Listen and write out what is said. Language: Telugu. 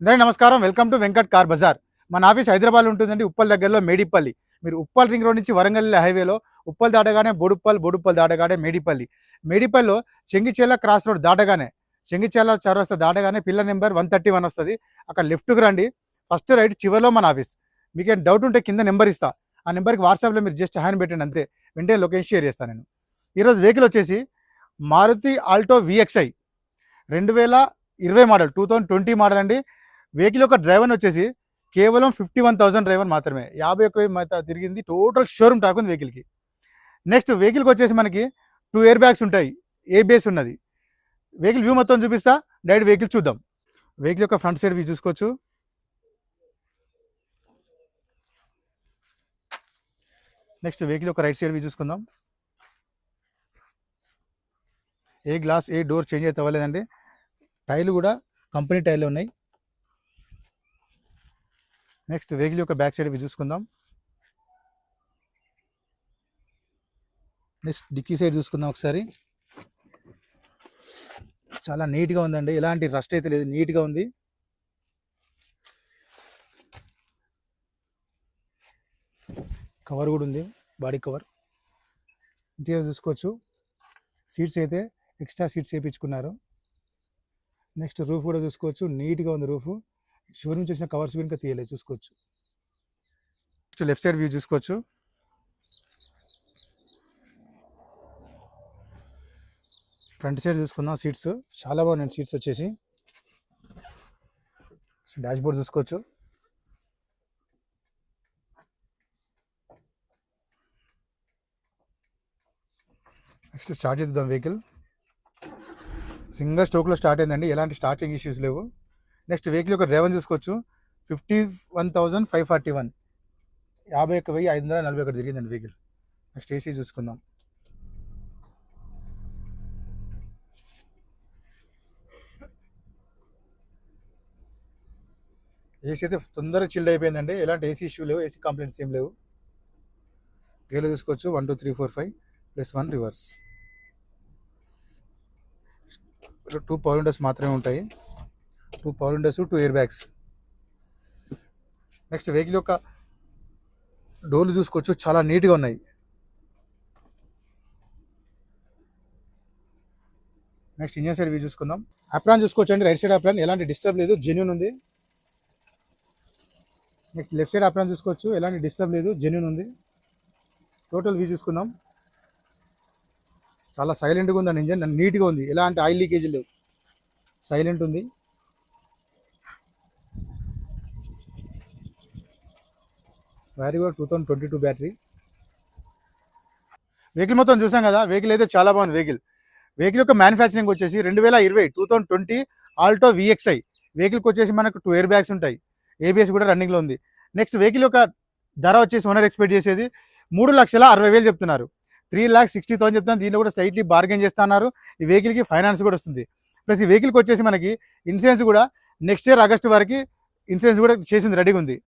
అందరికీ నమస్కారం. Welcome to Venkat car bazaar. మన ఆఫీస్ హైదరాబాద్లో ఉంటుందండి, ఉప్పల్ దగ్గరలో మేడిపల్లి. మీరు ఉప్పల్ రింగ్ రోడ్ నుంచి వరంగల్ హైవేలో ఉప్పల్ దాటగానే బోడుప్పల్ దాటగానే మేడిపల్లి. మేడిపల్లిలో చెంగిచెర్ల క్రాస్ రోడ్ దాటగానే, చెంగిచెర్ల చౌరస్తా దాటగానే పిల్లర్ నెంబర్ 131 వస్తుంది. అక్కడ లెఫ్ట్కి రండి, ఫస్ట్ రైట్ చివరిలో మన ఆఫీస్. మీకు ఏం డౌట్ ఉంటే కింద నెంబర్ ఇస్తా, ఆ నెంబర్కి వాట్సాప్లో మీరు జస్ట్ హ్యాండ్ పెట్టండి అంతే, వెంటనే లొకేషన్ షేర్ చేస్తాను నేను. ఈరోజు వెహికల్ వచ్చేసి Maruti Alto VXI 2020 model, 2020 model అండి. వెహికల్ యొక్క డ్రైవర్ వచ్చేసి కేవలం 51,000 డ్రైవర్ మాత్రమే, 51,000 తిరిగింది. టోటల్ షోరూమ్ టాక్ ఉంది వెహికల్కి. నెక్స్ట్ వెహికల్కి వచ్చేసి మనకి 2 ఎయిర్ బ్యాగ్స్ ఉంటాయి, ABS ఉన్నది. వెహికల్ వ్యూ మొత్తం చూపిస్తా, డైరెక్ట్ వెహికల్ చూద్దాం. వెహికల్ యొక్క ఫ్రంట్ సైడ్ వ్యూ చూసుకోవచ్చు. నెక్స్ట్ వెహికల్ యొక్క రైట్ సైడ్ వ్యూ చూసుకుందాం. ఏ గ్లాస్ ఏ డోర్ చేంజ్ అయితే అవ్వలేదండి, టైర్లు కూడా కంపెనీ టైర్లు ఉన్నాయి. నెక్స్ట్ వెహికల్ యొక్క బ్యాక్ సైడ్ వ్యూ చూసుకుందాం. నెక్స్ట్ డిక్కీ సైడ్ చూసుకుందాం ఒకసారి. చాలా నీట్గా ఉందండి, ఎలాంటి రస్ట్ అయితే లేదు, నీట్గా ఉంది. కవర్ కూడా ఉంది, బాడీ కవర్. ఇంటీరియర్ చూసుకోవచ్చు, సీట్స్ అయితే ఎక్స్ట్రా సీట్స్ వేయించుకున్నారు. నెక్స్ట్ రూఫ్ కూడా చూసుకోవచ్చు, నీట్గా ఉంది రూఫ్. షోరూమ్ చేసిన కవర్స్ కూడా ఇంకా తీయలేదు, చూసుకోవచ్చు. లెఫ్ట్ సైడ్ వ్యూ చూసుకోవచ్చు. ఫ్రంట్ సైడ్ చూసుకుందాం. సీట్స్ చాలా బాగున్నాయి, సీట్స్ వచ్చేసి. డాష్ బోర్డ్ చూసుకోవచ్చు. నెక్స్ట్ స్టార్ట్ చేద్దాం వెహికల్. సింగల్ స్ట్రోక్లో స్టార్ట్ అయిందండి, ఎలాంటి స్టార్టింగ్ ఇష్యూస్ లేవు. నెక్స్ట్ వెహికల్ యొక్క డ్రైవర్ చూసుకోవచ్చు. 51,541, 51,541 తిరిగిందండి వెహికల్. నెక్స్ట్ AC చూసుకుందాం. AC అయితే తొందరగా చిల్డ్ అయిపోయిందండి, ఎలాంటి AC ఇష్యూ లేవు, AC కంప్లైంట్స్ ఏం లేవు. గేర్లు చూసుకోవచ్చు, 1 2 3 4 5 +1 రివర్స్. 2 పవర్ విండోస్ మాత్రమే ఉంటాయి, 2 power Windows, 2 air bags. Next vehicle యొక్క డోర్లు చూసుకోవచ్చు, చాలా నీట్గా ఉన్నాయి. నెక్స్ట్ ఇంజన్ సైడ్ వ్యూ చూసుకుందాం. అప్రాన్ చూసుకోవచ్చు అండి, రైట్ సైడ్ అప్రాన్ ఎలాంటి డిస్టర్బ్ లేదు, జెన్యూన్ ఉంది. నెక్స్ట్ లెఫ్ట్ సైడ్ అప్రాన్ చూసుకోవచ్చు, ఎలాంటి డిస్టర్బ్ లేదు, జెన్యూన్ ఉంది. టోటల్ వ్యూ చూసుకుందాం. చాలా సైలెంట్గా ఉందండి, ఇంజన్ నీట్గా ఉంది, ఎలాంటి ఆయిల్ లీకేజ్ లేవు, సైలెంట్ ఉంది. బ్యాటరీ కూడా 2022 బ్యాటరీ. వెహికల్ మొత్తం చూసాం కదా, వెహికల్ అయితే చాలా బాగుంది. వెహికల్ యొక్క మ్యానుఫ్యాక్చరింగ్ వచ్చేసి 2020 ఆల్టో VXI. వెహికల్కి వచ్చేసి మనకు 2 ఎయిర్ బ్యాగ్స్ ఉంటాయి, ABS కూడా రన్నింగ్లో ఉంది. నెక్స్ట్ వెహికల్ యొక్క ధర వచ్చేసి ఓనర్ ఎక్స్పెక్ట్ చేసేది 3,60,000 చెప్తున్నారు, 3,60,000 చెప్తున్నారు. దీనిలో కూడా స్లైట్లీ బార్గెన్ చేస్తున్నారు. ఈ వెహికల్కి ఫైనాన్స్ కూడా వస్తుంది. ప్లస్ ఈ వెహికల్కి వచ్చేసి మనకి ఇన్సూరెన్స్ కూడా నెక్స్ట్ ఇయర్ ఆగస్టు వరకు ఇన్సూరెన్స్ కూడా చేసింది, రెడీగా ఉంది.